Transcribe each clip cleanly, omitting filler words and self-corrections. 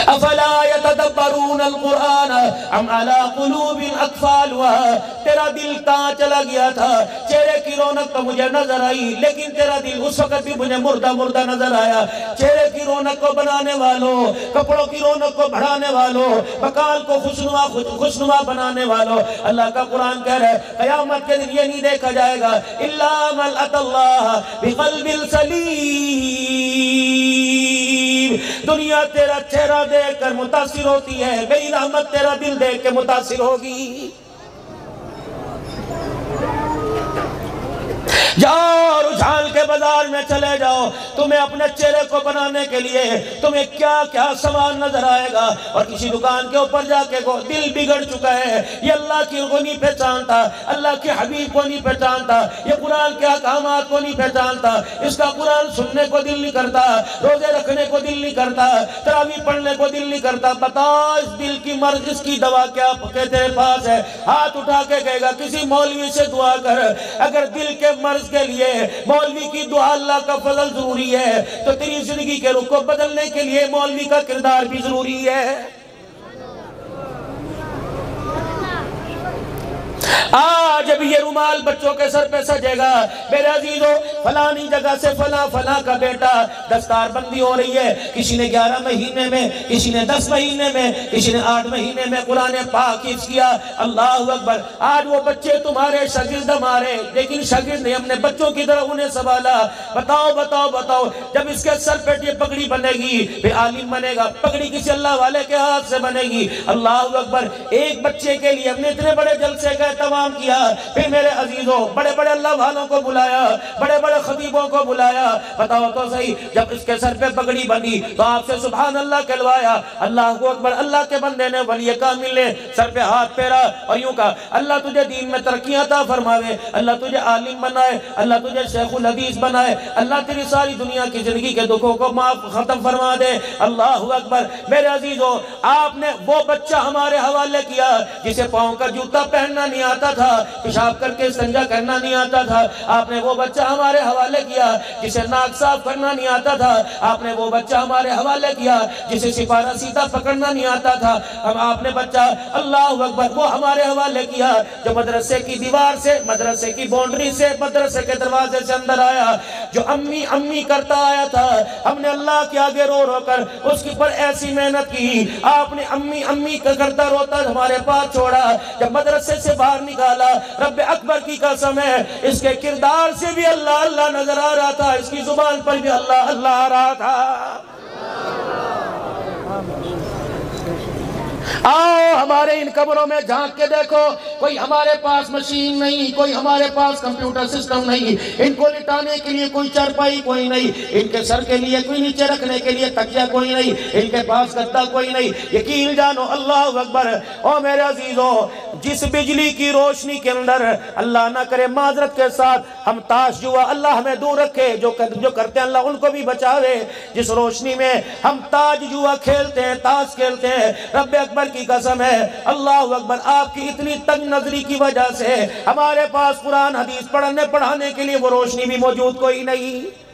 افلا یتدبرون القرآن ام علی قلوب اقفالها۔ تیرا دل کہاں چلا گیا تھا؟ چہرے کی رونق تو مجھے نظر آئی لیکن تیرا دل اس وقت بھی مجھے مردہ مردہ نظر آیا۔ چہرے کی رونق کو بنانے والوں، کپڑوں کی رونق کو بڑھانے والوں، مکان کو خوشنما بنانے والوں، اللہ کا قرآن کہہ رہا ہے قیامت کے دن یہ نہیں دیکھا جائے گا الا من اتى اللہ بقلب سلیم۔ دنیا تیرا چہرہ دیکھ کر متاثر ہوتی ہے، میری رحمت تیرا دل دیکھ کے متاثر ہوگی۔ جاؤ اور اچھال کے بازار میں چلے جاؤ، تمہیں اپنے چہرے کو بنانے کے لیے تمہیں کیا کیا سامان نظر آئے گا، اور کسی دکان کے اوپر جا کے دل بگڑ چکا ہے، یہ اللہ کی کو نہیں پہچانتا، اللہ کے حبیب کو نہیں پہچانتا، یہ قرآن کے احکامات کو نہیں پہچانتا، اس کا قرآن سننے کو دل نہیں کرتا، روزے رکھنے کو دل نہیں کرتا، تراویح پڑھنے کو دل نہیں کرتا۔ بتا اس دل کی مرض، اس کی دوا کیا تیرے پاس ہے؟ ہاتھ اٹھا کے کہے گا کسی مولوی سے دعا کر۔ اگر دل کے مرض کے لیے مولوی کی دعا اللہ کا فضل ضروری ہے تو تیری زندگی کے رخ کو بدلنے کے لیے مولوی کا کردار بھی ضروری ہے۔ آج اب یہ رومال بچوں کے سر پہ سجے گا، میرے عزیزو فلانی جگہ سے فلاں کا بیٹا دستار بندی ہو رہی ہے، کسی نے 11 مہینے میں، کسی نے 10 مہینے میں، کسی نے 8 مہینے میں قرآن پاک حفظ کیا۔ اللہ اکبر! آج وہ بچے تمہارے شاگرد ہمارے، لیکن شاگرد نے اپنے بچوں کی طرح انہیں سنبھالا۔ بتاؤ جب اس کے سر پہ یہ پگڑی بنے گی پھر عالم بنے گا، پگڑی کسی اللہ والے کے ہاتھ سے بنے گی۔ اللہ اکبر! ایک بچے کے لیے ہم نے اتنے بڑے جلسے کا اہتمام کیا، پھر میرے عزیزوں بڑے بڑے اللہ والوں کو بلایا، بڑے بڑے خطیبوں کو بلایا۔ بتاؤ تو صحیح، جب اس کے سر پہ پگڑی بندی تو آپ سے سبحان اللہ کہلوایا۔ اللہ اکبر! اللہ کے بندے نے، ولی کامل نے سر پہ ہاتھ پھیرا اور یوں کہا اللہ تجھے دین میں ترقیاں عطا فرماوے، اللہ تجھے عالم بنائے، اللہ تجھے شیخ الحدیث بنائے، اللہ تیری ساری دنیا کی زندگی کے دکھوں کو معاف ختم فرما دے۔ اللہ اکبر! میرے عزیزوں آپ نے وہ بچہ ہمارے حوالے کیا جسے پاؤں کا جوتا پہننا نہیں آتا تھا، پیشاب کر کے استنجا کرنا نہیں آتا تھا۔ آپ نے وہ بچہ ہمارے حوالے کیا جسے ناک صاف کرنا نہیں آتا تھا۔ آپ نے وہ بچہ ہمارے حوالے کیا جسے سپارہ سیدھا پکڑنا نہیں آتا تھا۔ آپ نے بچہ اللہ اکبر وہ ہمارے حوالے کیا جو مدرسے کی دیوار سے، مدرسے کی باؤنڈری سے، مدرسے کے دروازے سے اندر آیا، جو امی امی کرتا آیا تھا۔ ہم نے اللہ کے آگے رو رو کر اس کی پر ایسی محنت کی، آپ نے امی امی کرتا روتا ہمارے پاس چھوڑا۔ جب مدرسے سے باہر نکالا، رب اکبر کی قسم ہے اس کے کردار سے بھی اللہ اللہ نظر آ رہا تھا، اس کی زبان پر بھی اللہ اللہ آ رہا تھا۔ آؤ ہمارے ان قبروں میں جھانک کے دیکھو، کوئی ہمارے پاس مشین نہیں، کوئی ہمارے پاس کمپیوٹر سسٹم نہیں، ان کو لٹانے کے لیے کوئی چرپائی کوئی نہیں، ان کے سر کے لیے کوئی نیچے رکھنے کے لیے تکیہ کوئی نہیں، ان کے پاس گدا کوئی نہیں۔ یقین جانو اللہ اکبر! او میرے عزیزو جس بجلی کی روشنی کے اندر اللہ نہ کرے معذرت کے ساتھ ہم تاش جوا، اللہ ہمیں دور رکھے، جو کرتے ہیں اللہ ان کو بھی بچاوے، جس روشنی میں ہم تاج جوا کھیلتے ہیں، تاش کھیلتے ہیں، رب اکبر کی قسم ہے اللہ اکبر آپ کی اتنی تنگ نظری کی وجہ سے ہمارے پاس قرآن حدیث پڑھانے کے لیے وہ روشنی بھی موجود کوئی نہیں۔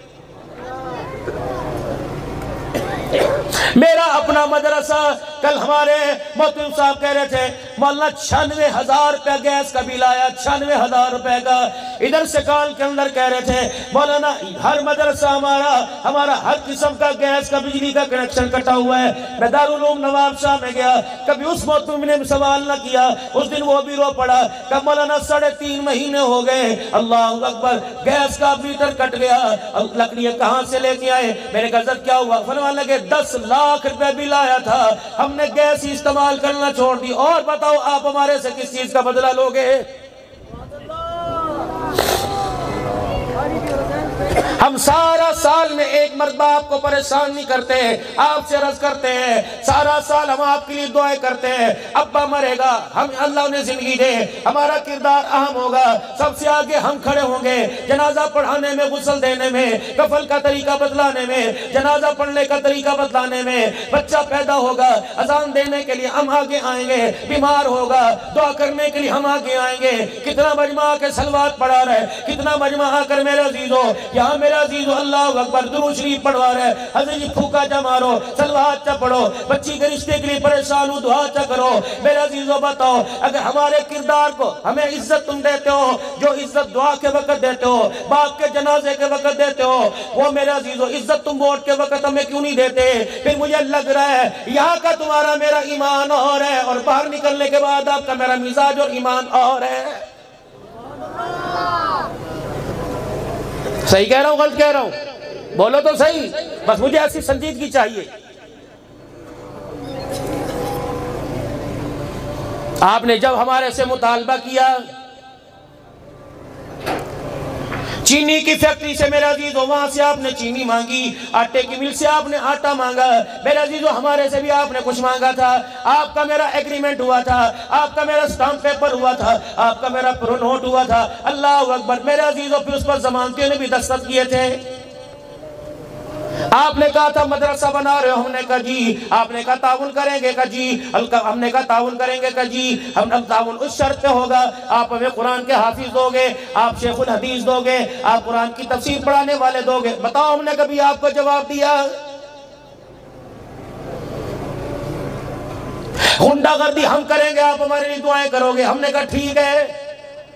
میرا اپنا مدرسہ، کل ہمارے محترم صاحب کہہ رہے تھے مولانا 96,000 روپے گیس کا بل آیا، 96,000 روپے کا۔ ادھر سے کال کے اندر کہہ رہے تھے مولانا ہر مدرسہ ہمارا ہر قسم کا گیس کا بجلی کا کنیکشن کٹا ہوا ہے۔ میں دارالعلوم نواب شاہ میں گیا، کبھی اس محترم نے سوال نہ کیا، اس دن وہ بھی رو پڑا کہ مولانا 3.5 مہینے ہو گئے، اللہ اکبر گیس کا میٹر کٹ گیا، لکڑیاں کہاں سے لے کے آئے؟ میں نے کہا حضرت کیا ہوا؟ فرمان لگے 10 لاکھ روپے بل آیا تھا، ہم نے گیس ہی استعمال کرنا چھوڑ دی، اور بتاؤ آپ ہمارے سے کس چیز کا بدلہ لوگے؟ ہم سارا سال میں ایک مرتبہ آپ کو پریشان نہیں کرتے، آپ سے عرض کرتے ہیں، سارا سال ہم آپ کے لیے دعائیں کرتے ہیں، ابا مرے گا، ہم اللہ انہیں زندگی دے، ہمارا کردار اہم ہوگا، سب سے آگے ہم کھڑے ہوں گے، جنازہ پڑھانے میں، غسل دینے میں، کفن کا طریقہ بتلانے میں، جنازہ پڑھنے کا طریقہ بتلانے میں، بچہ پیدا ہوگا اذان دینے کے لیے ہم آگے آئیں گے، بیمار ہوگا دعا کرنے کے لیے ہم آگے آئیں گے۔ کتنا مجمع کے صلوات پڑھا رہے، کتنا مجمع آ کر میرے عزیزوں یہاں میرے میرے عزیز اللہ اکبر درود شریف پڑھوا رہے حضرت جی پھوکا جا مارو سلوات چا پڑھو بچی کے رشتے کے لیے پریشان ہو دعا چا کرو میرے عزیزو بتاؤ اگر ہمارے کردار کو ہمیں عزت تم دیتے ہو جو عزت دعا کے وقت دیتے ہو باپ کے جنازے کے وقت دیتے ہو وہ میرے عزیزو عزت تم ووٹ کے وقت ہمیں کیوں نہیں دیتے پھر مجھے لگ رہا ہے یہاں کا تمہارا میرا ایمان اور ہے اور باہر نکلنے کے بعد آپ کا میرا مزاج اور ایمان اور ہے صحیح کہہ رہا ہوں غلط کہہ رہا ہوں بولو تو صحیح بس مجھے ایسی سنجیدگی چاہیے آپ نے جب ہمارے سے مطالبہ کیا چینی کی فیکٹری سے میرے عزیزو وہاں سے آپ نے چینی مانگی آٹے کی مل سے آپ نے آٹا مانگا میرے عزیزو ہمارے سے بھی آپ نے کچھ مانگا تھا آپ کا میرا ایگریمنٹ ہوا تھا آپ کا میرا سٹامپ پیپر ہوا تھا آپ کا میرا پرو نوٹ ہوا تھا اللہ اکبر میرے عزیزو پھر اس پر ضمانتیوں نے بھی دستخط کیے تھے آپ نے کہا تھا مدرسہ بنا رہے ہو ہم نے کہا جی آپ نے کہا تعاون کریں گے کہا جی ہم نے کہا تعاون کریں گے کہا جی ہم تعاون اس شرط پہ ہوگا آپ ہمیں قرآن کے حافظ دو گے آپ شیخ الحدیث دو گے آپ قرآن کی تفسیر پڑھانے والے دو گے بتاؤ ہم نے کبھی آپ کو جواب دیا غنڈہ گردی ہم کریں گے آپ ہمارے لیے دعائیں کرو گے ہم نے کہا ٹھیک ہے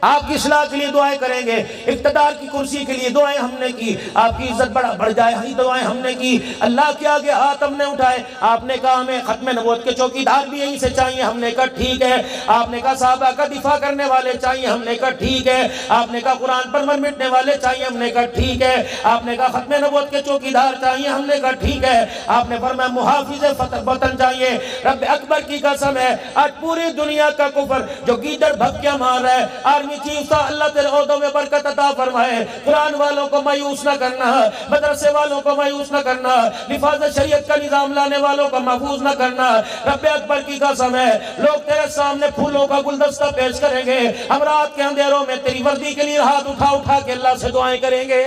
آپ کی اصلاح کے لیے دعائیں کریں گے اقتدار کی کرسی کے لیے دعائیں ہم نے کی آپ کی عزت بڑھ جائے ہی دعائیں ہم نے کی اللہ کے آگے ہاتھ ہم نے اٹھائے آپ نے کہا ہمیں ختم نبوت کے چوکیدار بھی یہیں سے چاہیے ہم نے کہا ٹھیک ہے آپ نے کہا صحابہ کا دفاع کرنے والے چاہیے ہم نے کہا ٹھیک ہے آپ نے کہا قرآن پر مر مٹنے والے چاہیے ہم نے کہا ٹھیک ہے آپ نے کہا ختم نبوت کے چوکیدار چاہیے ہم نے کہا ٹھیک ہے آپ نے فرمایا محافظ وطن چاہیے رب اکبر کی قسم ہے آج پوری دنیا کا کفر جو گیدڑ بھپکیاں مار رہا ہے آرمی چیف تھا اللہ تیرے عہدوں میں برکت عطا فرمائے قرآن والوں کو مایوس نہ کرنا مدرسے والوں کو مایوس نہ کرنا نفاذ شریعت کا نظام لانے والوں کو محفوظ نہ کرنا رب اکبر کی قسم ہے لوگ تیرے سامنے پھولوں کا گلدستہ پیش کریں گے ہم رات کے اندھیروں میں تیری وردی کے لیے ہاتھ اٹھا اٹھا کے اللہ سے دعائیں کریں گے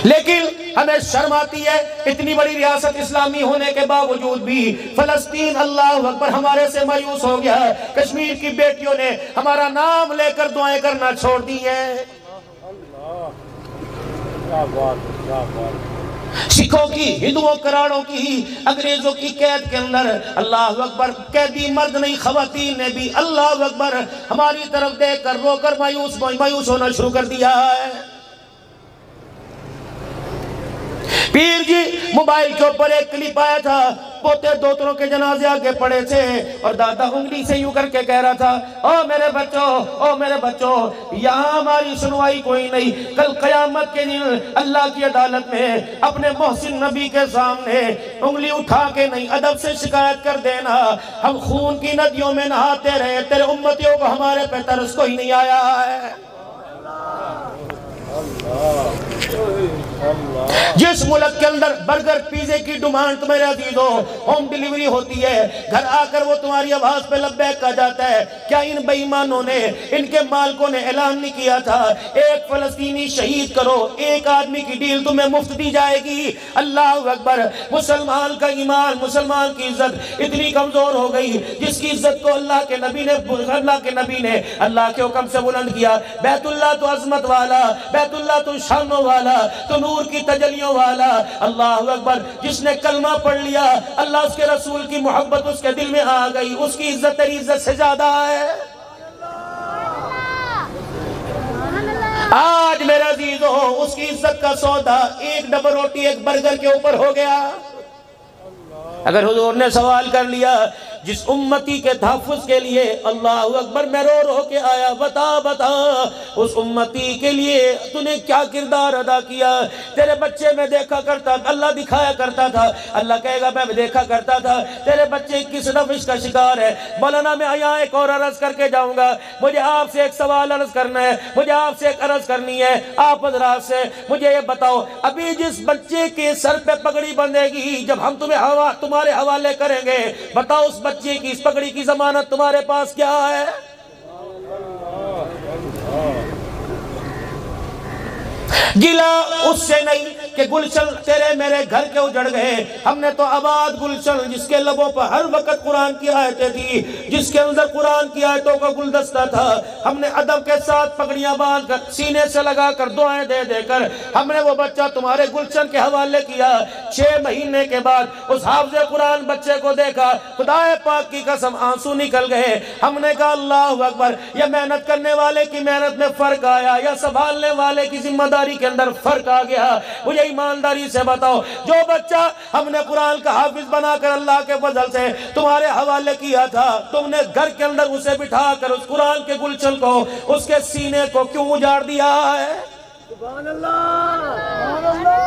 لیکن ہمیں شرم آتی ہے اتنی بڑی ریاست اسلامی ہونے کے باوجود بھی فلسطین اللہ اکبر ہمارے سے مایوس ہو گیا کشمیر کی بیٹیوں نے ہمارا نام لے کر دعائیں کرنا چھوڑ دی ہیں سکھوں کی ہندوؤں کراڑوں کی انگریزوں کی قید کے اندر اللہ اکبر قیدی مرد نہیں خواتین نے بھی اللہ اکبر ہماری طرف دیکھ کر رو کر مایوس ہونا شروع کر دیا ہے پیر جی موبائل کے اوپر ایک کلپ آیا تھا پوتے دوتروں کے جنازے آگے پڑے تھے اور دادا انگلی سے یوں کر کے کہہ رہا تھا او میرے بچوں یہاں ہماری سنوائی کوئی نہیں کل قیامت کے دن اللہ کی عدالت میں اپنے محسن نبی کے سامنے انگلی اٹھا کے نہیں ادب سے شکایت کر دینا ہم خون کی ندیوں میں نہاتے رہے تیرے امتیوں کو ہمارے پہ ترس کوئی نہیں آیا ہے جس ملک کے اندر برگر پیزے کی ڈیمانڈ تمہارے عزیزو ہوم ڈیلیوری ہوتی ہے گھر آ کر وہ تمہاری آواز پہ لبیک کہا جاتا ہے کیا ان بے ایمانوں نے ان کے مالکوں نے اعلان نہیں کیا تھا ایک فلسطینی شہید کرو ایک آدمی کی ڈیل تمہیں مفت دی جائے گی اللہ اکبر مسلمان کا ایمان مسلمان کی عزت اتنی کمزور ہو گئی جس کی عزت کو اللہ کے نبی نے اللہ کے حکم سے بلند کیا بیت اللہ تو عظمت والا بیت اللہ تو شانوں والا تو نور کی تجلیوں والا اللہ اکبر جس نے کلمہ پڑھ لیا اللہ اس کے رسول کی محبت اس کے دل میں آ گئی اس کی عزت تیری عزت سے زیادہ ہے آج میرے عزیزو اس کی عزت کا سودا ایک ڈبل روٹی ایک برگر کے اوپر ہو گیا اگر حضور نے سوال کر لیا جس امتی کے تحفظ کے لیے اللہ اکبر میں رو رو کے آیا بتا اس امتی کے لیے تو نے کیا کردار ادا کیا تیرے بچے میں دیکھا کرتا اللہ دکھایا کرتا تھا اللہ کہے گا میں دیکھا کرتا تھا تیرے بچے کس نفس کا شکار ہے مولانا میں یہاں ایک اور عرض کر کے جاؤں گا مجھے آپ سے ایک سوال عرض کرنا ہے مجھے آپ سے ایک عرض کرنی ہے آپ حضرات سے مجھے یہ بتاؤ ابھی جس بچے کے سر پہ پگڑی بندھے گی جب ہم تمہارے حوالے کریں گے بتاؤ اس بچے کی اس پگڑی کی ضمانت تمہارے پاس کیا ہے گلا اس سے نہیں کہ گلشن تیرے میرے گھر کے اجڑ گئے، ہم نے تو آباد گلشن جس کے لبوں پر ہر وقت قرآن کی آیتیں تھی، جس کے اندر قرآن کی آیتوں کا گلدستہ تھا، ہم نے ادب کے ساتھ پگڑیاں باندھ کر سینے سے لگا کر دعائیں دے دے کر ہم نے وہ بچہ تمہارے گلشن کے حوالے کیا۔ 6 مہینے کے بعد اس حافظ قرآن بچے کو دیکھا، خدا پاک کی قسم آنسو نکل گئے۔ ہم نے کہا اللہ اکبر، یہ محنت کرنے والے کی محنت میں فرق آیا یا سنبھالنے والے کی ذمہ داری کے اندر فرق آ گیا؟ مجھے ایمانداری سے بتاؤ، جو بچہ ہم نے قرآن کا حافظ بنا کر اللہ کے فضل سے تمہارے حوالے کیا تھا، تم نے گھر کے اندر اسے بٹھا کر اس قرآن کے گلشن کو، اس کے سینے کو کیوں اجاڑ دیا ہے؟ سبحان اللہ، سبحان اللہ۔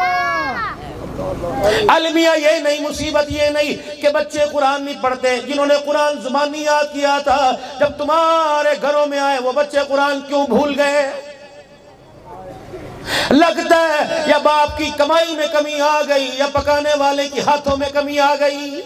المیہ یہ نہیں، مصیبت یہ نہیں کہ بچے قرآن نہیں پڑھتے، جنہوں نے قرآن زبانی یاد کیا تھا جب تمہارے گھروں میں آئے وہ بچے قرآن کیوں بھول گئے؟ لگتا ہے یا باپ کی کمائی میں کمی آ گئی یا پکانے والے کی ہاتھوں میں کمی آ گئی۔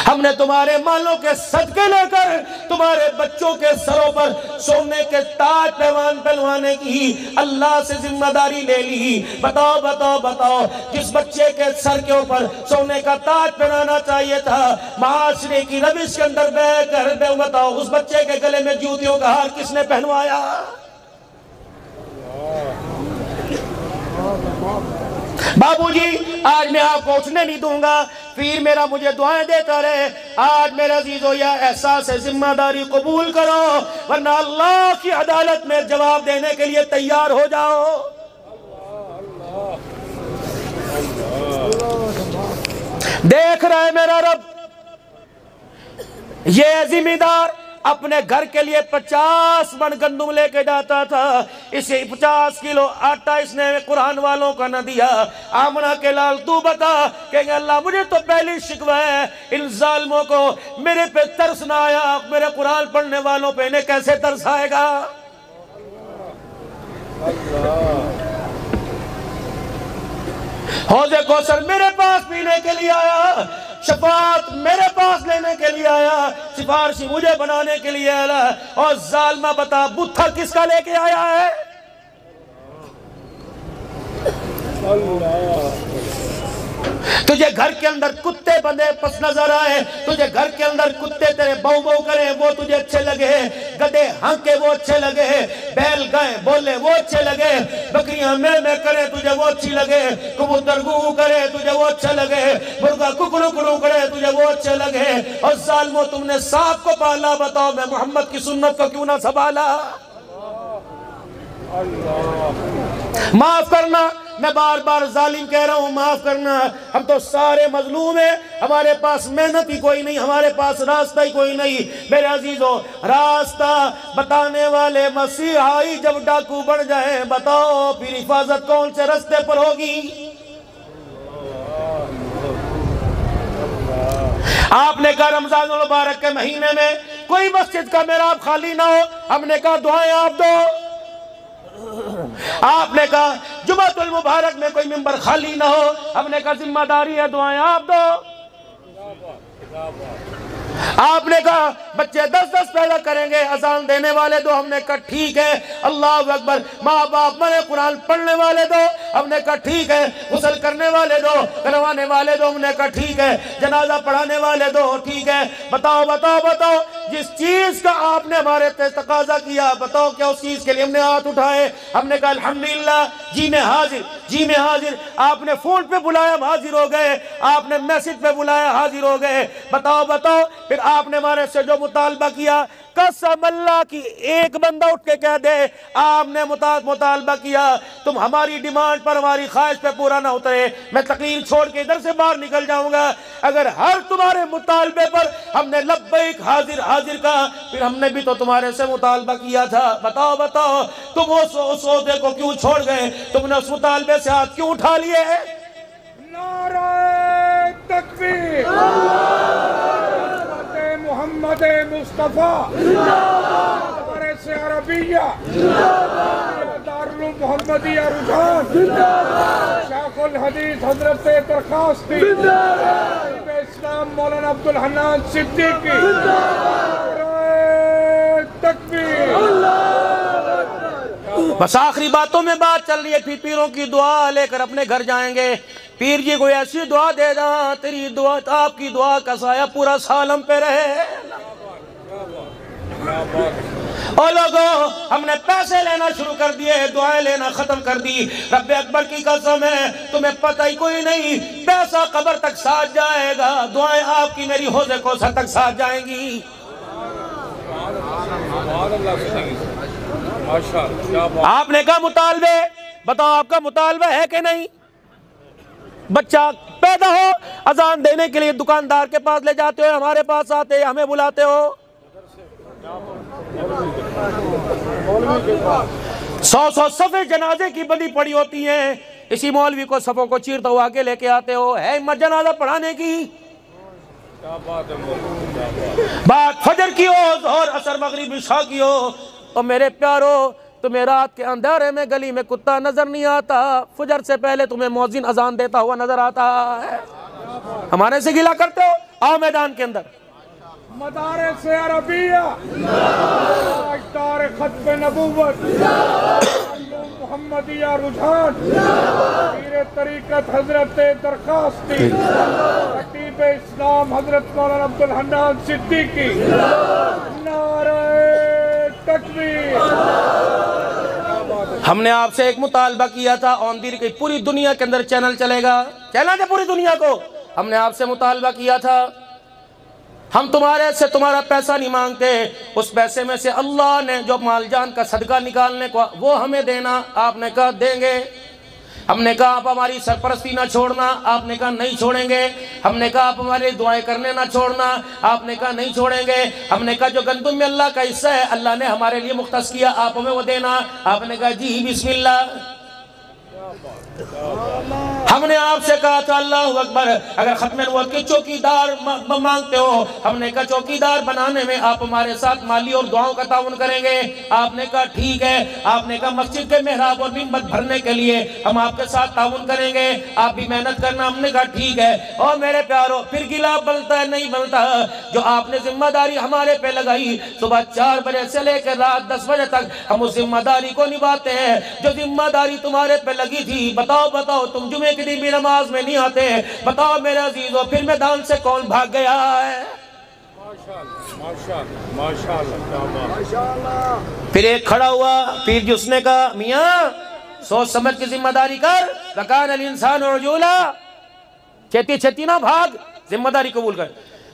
ہم نے تمہارے مالوں کے صدقے لے کر تمہارے بچوں کے سروں پر سونے کے تاج پیوان پہنوانے کی اللہ سے ذمہ داری لے لی۔ بتاؤ بتاؤ بتاؤ، جس بچے کے سر کے اوپر سونے کا تاج پہنانا چاہیے تھا، معاشرے کی روش کے اندر بیٹھ کر بتاؤ اس بچے کے گلے میں جوتیوں کا ہار کس نے پہنوایا؟ بابو جی آج میں آپ کو اٹھنے نہیں دوں گا، پیر میرا مجھے دعائیں دیتا رہے۔ آج میرے عزیزو یہ احساس ذمہ داری قبول کرو، ورنہ اللہ کی عدالت میں جواب دینے کے لیے تیار ہو جاؤ۔ دیکھ رہا ہے میرا رب، یہ ذمہ دار اپنے گھر کے لیے 50 من گندم لے کے جاتا تھا، اسے 50 کلو آٹا اس نے قرآن والوں کا نہ دیا۔ آمنہ کے لال تو بتا کہ اللہ مجھے تو پہلی شکوہ ہے ان ظالموں کو، میرے پہ ترس نہ آیا، میرے قرآن پڑھنے والوں پہ انہیں کیسے ترس آئے گا؟ حوض کوثر میرے پاس پینے کے لیے آیا، شفاعت میرے پاس لینے کے لیے آیا، سفارشی مجھے بنانے کے لیے آیا، اور ظالمہ بتا بتھا کس کا لے کے آیا ہے؟ تجھے گھر کے اندر کتے بندے پس نظر آئے، تجھے گھر کے اندر کتے تیرے بہو بہو کریں وہ تجھے اچھے لگے، گدے ہانکے وہ اچھے لگے، بیل گائیں بولے وہ اچھے لگے، بکریاں میں کریں تجھے وہ اچھی لگے، کبوتر گو کرے تجھے وہ اچھے لگے، مرغا ککڑو کڑو کرے تجھے وہ اچھے لگے، اور ظالموں تم نے سانپ کو پالا، بتاؤ میں محمد کی سنت کو کیوں نہ سنبھالا؟ معاف کرنا، میں بار بار ظالم کہہ رہا ہوں، معاف کرنا، ہم تو سارے مظلوم ہیں، ہمارے پاس محنت ہی کوئی نہیں، ہمارے پاس راستہ ہی کوئی نہیں۔ میرے عزیزو، راستہ بتانے والے مسیحائی جب ڈاکو بڑھ جائیں، بتاؤ پھر حفاظت کون سے رستے پر ہوگی؟ آپ نے کہا رمضان المبارک کے مہینے میں کوئی مسجد کا محراب خالی نہ ہو، ہم نے کہا دعائیں آپ دو۔ آپ نے کہا جمعۃ المبارک میں کوئی ممبر خالی نہ ہو، ہم نے کہا ذمہ داری ہے دعائیں آپ دو۔ آپ نے کہا بچے 10 پیدا کریں گے، اذان دینے والے دو، ہم نے کہا ٹھیک ہے، اللہ اکبر، ماں باپ مرے قرآن پڑھنے والے دو، ہم نے کہا ٹھیک ہے، غسل کرنے والے دو، کروانے والے دو، ہم نے کہا ٹھیک ہے، جنازہ پڑھانے والے دو، ٹھیک ہے۔ بتاؤ بتاؤ بتاؤ، جس چیز کا آپ نے ہمارے تقاضا کیا، بتاؤ کیا اس چیز کے لیے ہم نے ہاتھ اٹھائے؟ ہم نے کہا الحمدللہ، جی میں حاضر، جی میں حاضر۔ آپ نے فون پہ بلایا ہم حاضر ہو گئے، آپ نے میسج پہ بلایا حاضر ہو گئے۔ بتاؤ بتاؤ، پھر آپ نے ہمارے سے جو مطالبہ کیا، قسم اللہ کی ایک بندہ اٹھ کے کہہ دے آپ نے مطالبہ کیا، تم ہماری ڈیمانڈ پر ہماری خواہش پہ پورا نہ اترے، میں تقریر چھوڑ کے ادھر سے باہر نکل جاؤں گا۔ اگر ہر تمہارے مطالبے پر ہم نے لبیک حاضر حاضر کہا، پھر ہم نے بھی تو تمہارے سے مطالبہ کیا تھا۔ بتاؤ بتاؤ، تم اس عہدے کو کیوں چھوڑ گئے؟ تم نے اس مطالبے سے ہاتھ کیوں اٹھا لیے؟ نعرہ تکبیر، محمد مصطفیٰ، مدارس عربیہ، دارالعلوم محمدیہ رجحان، شیخ الحدیث حضرت درخواستی، اسلام مولانا عبدالحنان صدیقی، نعرہ تکبیر بس آخری باتوں میں بات چل رہی ہے، پھر پیروں کی دعا لے کر اپنے گھر جائیں گے۔ پیر جی کوئی ایسی دعا دے دا تیری دعا، آپ کی دعا کا سایہ پورا سال ہم پہ رہے۔ اور لوگوں ہم نے پیسے لینا شروع کر دیے، دعائیں لینا ختم کر دی۔ رب اکبر کی قسم ہے تمہیں پتہ ہی کوئی نہیں، پیسہ قبر تک ساتھ جائے گا، دعائیں آپ کی میری حوض کوثر تک ساتھ جائیں گی۔ آپ نے کہا مطالبے، بتاؤ آپ کا مطالبہ ہے کہ نہیں؟ بچہ پیدا ہو اذان دینے کے لیے دکاندار کے پاس لے جاتے ہو، ہمارے پاس آتے ہمیں بلاتے ہو۔ 100 صفیں جنازے کی بندی پڑی ہوتی ہیں، اسی مولوی کو صفوں کو چیرتا ہوا آگے لے کے آتے ہو، ہے ہمت جنازہ پڑھانے کی؟ بات فجر کی ہو، ظہر عصر مغرب عشاء کی ہو، اور میرے پیارو تمہیں رات کے اندھیرے میں گلی میں کتا نظر نہیں آتا، فجر سے پہلے تمہیں مؤذن اذان دیتا ہوا نظر آتا ہے، ہمارے سے گلا کرتے ہو؟ آؤ میدان کے اندر۔ مدارس عربیہ، تاجدار ختم نبوت، محمدیہ رجحان، پیر طریقت حضرت درخواستی، خطیب اسلام حضرت مولانا عبدالحنان صدیقی، نعرہ تکبیر۔ ہم نے آپ سے ایک مطالبہ کیا تھا، آن دی کہ پوری دنیا کے اندر چینل چلے گا، چینل ہے پوری دنیا کو، ہم نے آپ سے مطالبہ کیا تھا، ہم تمہارے سے تمہارا پیسہ نہیں مانگتے، اس پیسے میں سے اللہ نے جو مال جان کا صدقہ نکالنے کو وہ ہمیں دینا، آپ نے کہا دیں گے۔ ہم نے کہا آپ ہماری سرپرستی نہ چھوڑنا، آپ نے کہا نہیں چھوڑیں گے۔ ہم نے کہا آپ ہمارے دعائیں کرنے نہ چھوڑنا، آپ نے کہا نہیں چھوڑیں گے۔ ہم نے کہا جو گندم میں اللہ کا حصہ ہے اللہ نے ہمارے لیے مختص کیا، آپ ہمیں وہ دینا، آپ نے کہا جی بسم اللہ۔ ہم نے آپ سے کہا تھا اللہ اکبر اگر ختم نبوت کے چوکیدار مانگتے ہو، ہم نے کہا چوکیدار بنانے میں آپ ہمارے ساتھ مالی اور دعاؤں کا تعاون کریں گے، آپ نے کہا ٹھیک ہے۔ آپ نے کہا مسجد کے محراب اور منبر بھرنے کے لیے ہم آپ کے ساتھ تعاون کریں گے، آپ بھی محنت کرنا، ہم نے کہا ٹھیک ہے۔ اور میرے پیارو پھر گلا بنتا ہے نہیں بنتا، جو آپ نے ذمہ داری ہمارے پہ لگائی صبح 4 بجے سے لے کر رات 10 بجے تک ہم اس ذمہ داری کو نبھاتے ہیں، جو ذمہ داری تمہارے پہ لگی تھی۔ بتاؤ تم جمعے کے دن بھی نماز میں نہیں آتے، بتاؤ میرے عزیزو پھر میدان سے کون بھاگ گیا ہے؟ پھر ایک کھڑا ہوا پیر جی، اس نے کہا میاں سوچ سمجھ کی ذمہ داری کر، وَكَانَ الْإِنسَانُ عَجُولًا، چھتی نہ بھاگ، ذمہ داری قبول کر۔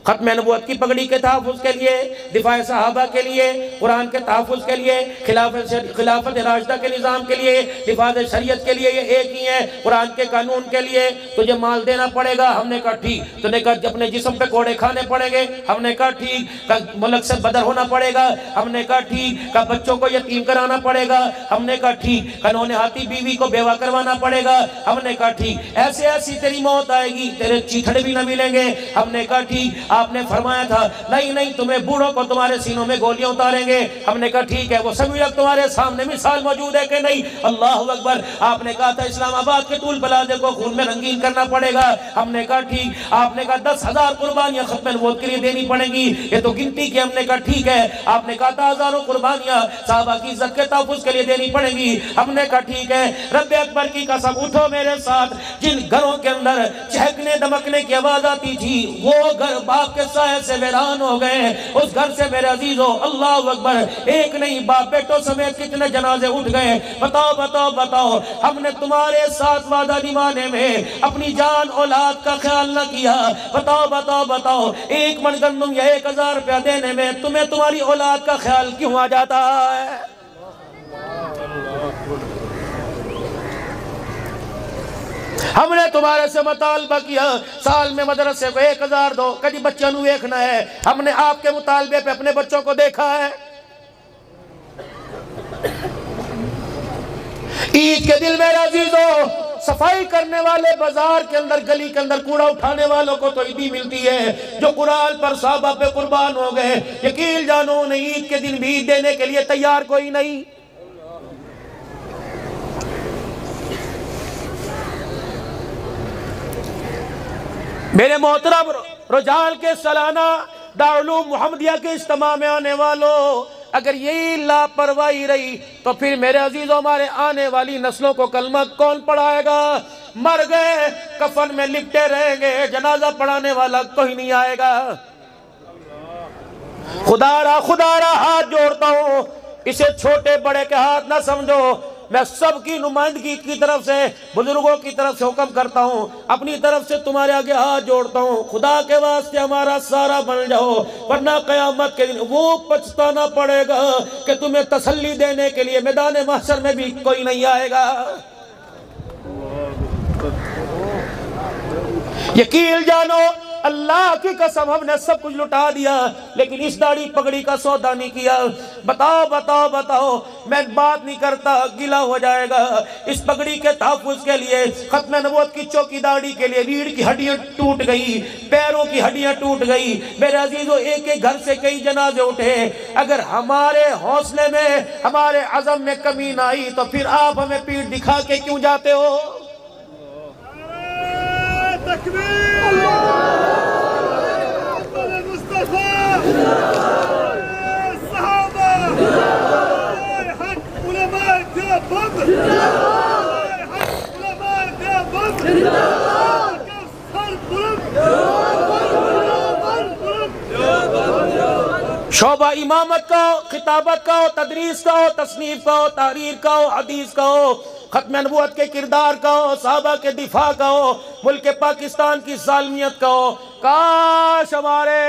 ختم نبوت کی پگڑی کے تحفظ کے لیے، دفاع صحابہ کے لیے، قرآن کے تحفظ کے لیے، خلافت راشدہ کے نظام کے لیے، حفاظ شریعت کے لیے یہ ایک ہی ہے، قرآن کے قانون کے لیے تجھے مال دینا پڑے گا، ہم نے کہا ٹھیک۔ تو نے کہا اپنے جسم پہ کوڑے کھانے پڑیں گے، ہم نے کہا ٹھیک۔ ملک سے بدر ہونا پڑے گا، ہم نے کہا ٹھیک۔ کہا بچوں کو یتیم کرانا پڑے گا، ہم نے کہا ٹھیک۔ قانون ہاتھی بیوی کو بیوہ کروانا پڑے گا، ہم نے کہا ٹھیک۔ ایسی تیری موت آئے گی، تیرے چیتھڑے بھی نہ ملیں گے، ہم نے کہا ٹھیک۔ آپ نے فرمایا تھا نہیں تمہیں بوڑھوں کو تمہارے سینوں میں گولیاں اتاریں گے، ہم نے کہا ٹھیک ہے۔ وہ سبھی لوگ تمہارے سامنے مثال موجود ہے کہ نہیں؟ اللہ اکبر۔ آپ نے کہا تھا اسلام آباد کے ٹول پلازے کو خون میں رنگین کرنا پڑے گا، ہم نے کہا ٹھیک۔ آپ نے کہا 10,000 قربانیاں ختم نبوت کے لیے دینی پڑیں گی، یہ تو گنتی کی، ہم نے کہا ٹھیک ہے۔ آپ نے کہا تھا ہزاروں قربانیاں صحابہ کی عزت کے تحفظ کے لیے دینی پڑیں گی، ہم نے کہا ٹھیک ہے۔ رب اکبر کی قسم اٹھو میرے ساتھ، جن گھروں کے اندر چہکنے دمکنے کی آواز آتی تھی وہ گھر باپ کے سائے سے ویران ہو گئے، اس گھر سے میرے عزیزو اللہ اکبر ایک نہیں باپ بیٹوں سمیت کتنے جنازے اٹھ گئے۔ بتاؤ ہم نے تمہارے ساتھ وعدہ نبھانے میں اپنی جان اولاد کا خیال نہ کیا؟ بتاؤ ایک من گندم یا 1,000 روپیہ دینے میں تمہیں تمہاری اولاد کا خیال کیوں آ جاتا ہے؟ ہم نے تمہارے سے مطالبہ کیا سال میں مدرسے کو 1,000 دو، کدی بچوں نو دیکھنا ہے، ہم نے آپ کے مطالبے پہ اپنے بچوں کو دیکھا ہے۔ عید کے دل میرے عزیزو صفائی کرنے والے بازار کے اندر گلی کے اندر کوڑا اٹھانے والوں کو تو عیدی ملتی ہے، جو قرآن پر صحابہ پہ قربان ہو گئے، یقین جانو نہیں عید کے دن بھی عید دینے کے لیے تیار کوئی نہیں۔ میرے محترم رجال کے سالانہ دارالعلوم محمدیہ کے اجتماع میں آنے والوں، اگر یہی لاپرواہی رہی تو پھر میرے عزیزوں ہمارے آنے والی نسلوں کو کلمہ کون پڑھائے گا؟ مر گئے کفن میں لپٹے رہیں گے، جنازہ پڑھانے والا کوئی نہیں آئے گا۔ خدا را ہاتھ جوڑتا ہوں، اسے چھوٹے بڑے کے ہاتھ نہ سمجھو، میں سب کی نمائندگی کی طرف سے، بزرگوں کی طرف سے حکم کرتا ہوں، اپنی طرف سے تمہارے آگے ہاتھ جوڑتا ہوں، خدا کے واسطے ہمارا سارا بن جاؤ، ورنہ قیامت کے دن وہ پچھتانا پڑے گا کہ تمہیں تسلی دینے کے لیے میدان محشر میں بھی کوئی نہیں آئے گا۔ یقین جانو اللہ کی قسم ہم نے سب کچھ لٹا دیا لیکن اس داڑھی پگڑی کا سودا نہیں کیا۔ بتاؤ میں بات نہیں کرتا، گلا ہو جائے گا۔ اس پگڑی کے تحفظ کے لیے، ختم نبوت کی چوکی داڑھی کے لیے ریڑھ کی ہڈیاں ٹوٹ گئی، پیروں کی ہڈیاں ٹوٹ گئی۔ میرے عزیزو ایک ایک گھر سے کئی جنازے اٹھے، اگر ہمارے حوصلے میں، ہمارے عزم میں کمی نہ آئی تو پھر آپ ہمیں پیٹھ دکھا کے کیوں جاتے ہو؟ شعبہ امامت کا ہو، خطابت کا ہو، تدریس کا ہو، تصنیف کا ہو، تحریر کا ہو، حدیث کا ہو، ختم نبوت کے کردار کا ہو، صحابہ کے دفاع کا ہو، ملک پاکستان کی ظالمیت کا ہو، کاش ہمارے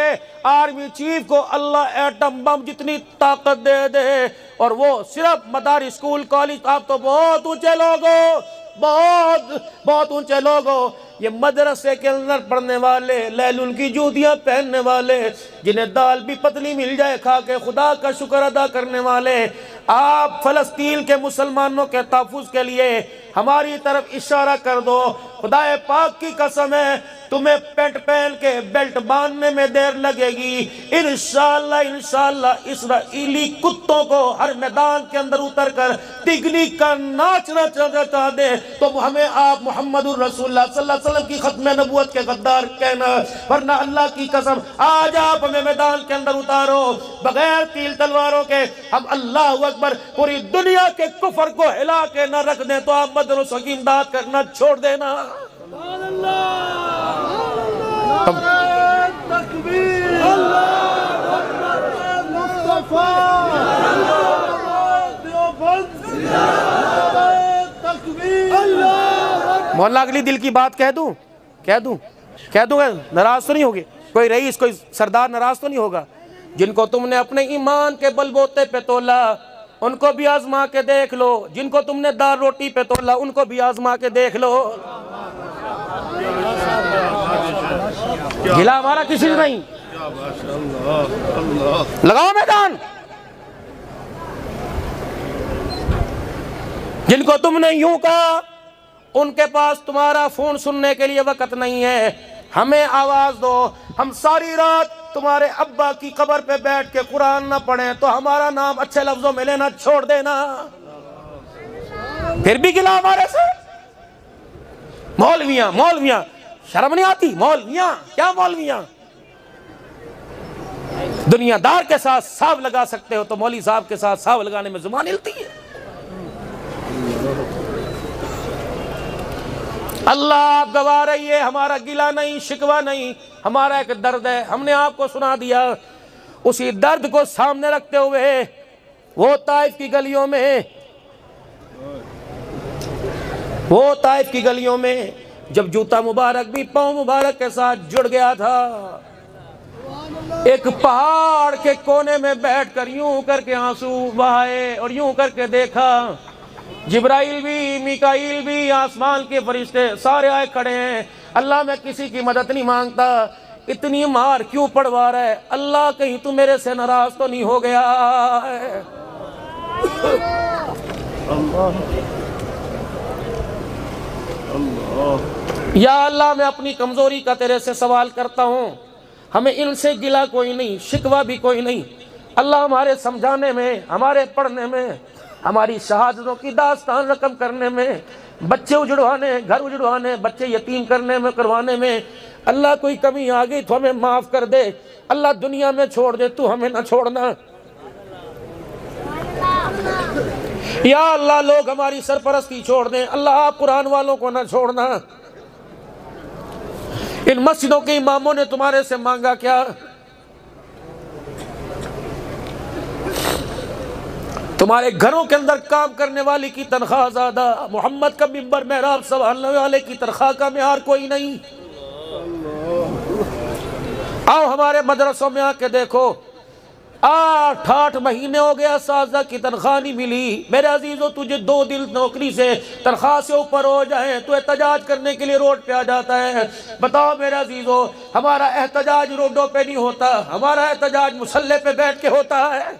آرمی چیف کو اللہ ایٹم بم جتنی طاقت دے دے اور وہ صرف مدارس، اسکول، کالج، آپ تو بہت اونچے لوگ ہو، بہت اونچے لوگ ہو، یہ مدرسے کے اندر پڑھنے والے، لیلون کی جوتیاں پہننے والے، جنہیں دال بھی پتلی مل جائے کھا کے خدا کا شکر ادا کرنے والے، آپ فلسطین کے مسلمانوں کے تحفظ کے لیے ہماری طرف اشارہ کر دو۔ خدا پاک کی قسم ہے تمہیں پینٹ پہن کے بیلٹ باندھنے میں دیر لگے گی، انشاءاللہ اسرائیلی کتوں کو ہر میدان کے اندر اتر کر تگنی کا ناچنا چاہ دے تو ہمیں آپ محمد الرسول اللہ صلی اللہ علیہ وسلم کی ختم نبوت کے غدار کہنا، ورنہ اللہ کی قسم آج آپ ہمیں میدان کے اندر اتارو بغیر تیل تلواروں کے، ہم اللہ اکبر پوری دنیا کے کفر کو ہلا کے نہ رکھ دیں تو آپ مدرس کی امداد کرنا چھوڑ دینا۔ مولانا اگلی دل کی بات کہہ دوں گا، ناراض تو نہیں ہوگی کوئی رئیس، کوئی سردار ناراض تو نہیں ہوگا؟ جن کو تم نے اپنے ایمان کے بل بوتے پہ تولا ان کو بھی آزما کے دیکھ لو، جن کو تم نے دار روٹی پہ تولا ان کو بھی آزما کے دیکھ لو۔ گلا ہمارا کسی سے نہیں، لگاؤ میدان۔ جن کو تم نے یوں کہا ان کے پاس تمہارا فون سننے کے لیے وقت نہیں ہے، ہمیں آواز دو، ہم ساری رات تمہارے ابا کی قبر پہ بیٹھ کے قرآن نہ پڑھیں تو ہمارا نام اچھے لفظوں میں لینا چھوڑ دینا۔ پھر بھی گلا ہمارے سے؟ مولویاں شرم نہیں آتی؟ مولویاں کیا مولویاں؟ دنیا دار کے ساتھ صاف لگا سکتے ہو تو مولوی صاحب کے ساتھ صاف لگانے میں زبان ہلتی ہے۔ اللہ آپ گواہ رہیے، ہمارا گلہ نہیں، شکوہ نہیں، ہمارا ایک درد ہے، ہم نے آپ کو سنا دیا۔ اسی درد کو سامنے رکھتے ہوئے وہ طائف کی گلیوں میں جب جوتا مبارک بھی پاؤں مبارک کے ساتھ جڑ گیا تھا، ایک پہاڑ کے کونے میں بیٹھ کر یوں کر کے آنسو بہائے اور یوں کر کے دیکھا، جبرائیل بھی، میکائیل بھی، آسمان کے فرشتے سارے آئے کھڑے ہیں۔ اللہ میں کسی کی مدد نہیں مانگتا، اتنی مار کیوں پڑوا رہا ہے؟ اللہ کہیں تو میرے سے ناراض تو نہیں ہو گیا ہے؟ یا اللہ میں اپنی کمزوری کا تیرے سے سوال کرتا ہوں، ہمیں ان سے گلہ کوئی نہیں، شکوہ بھی کوئی نہیں۔ اللہ ہمارے سمجھانے میں، ہمارے پڑھنے میں، ہماری شہادتوں کی داستان رقم کرنے میں، بچے اجڑوانے، گھر اجڑوانے، بچے یتیم کروانے میں اللہ کوئی کمی آ گئی تو ہمیں معاف کر دے۔ اللہ دنیا میں چھوڑ دے تو ہمیں نہ چھوڑنا۔ یا اللہ لوگ ہماری سرپرستی چھوڑ دیں، اللہ آپ قرآن والوں کو نہ چھوڑنا۔ ان مسجدوں کے اماموں نے تمہارے سے مانگا کیا؟ تمہارے گھروں کے اندر کام کرنے والی کی تنخواہ زیادہ، محمد کا ممبر محراب سنبھالنے والے کی تنخواہ کا معیار کوئی نہیں۔ آؤ ہمارے مدرسوں میں آ کے دیکھو، 8 مہینے ہو گیا اساتذہ کی تنخواہ نہیں ملی۔ میرے عزیزو تجھے 2 دن نوکری سے تنخواہ سے اوپر ہو جائیں تو احتجاج کرنے کے لیے روڈ پہ آ جاتا ہے۔ بتاؤ میرے عزیزو، ہمارا احتجاج روڈوں پہ نہیں ہوتا، ہمارا احتجاج مصلی پہ بیٹھ کے ہوتا ہے۔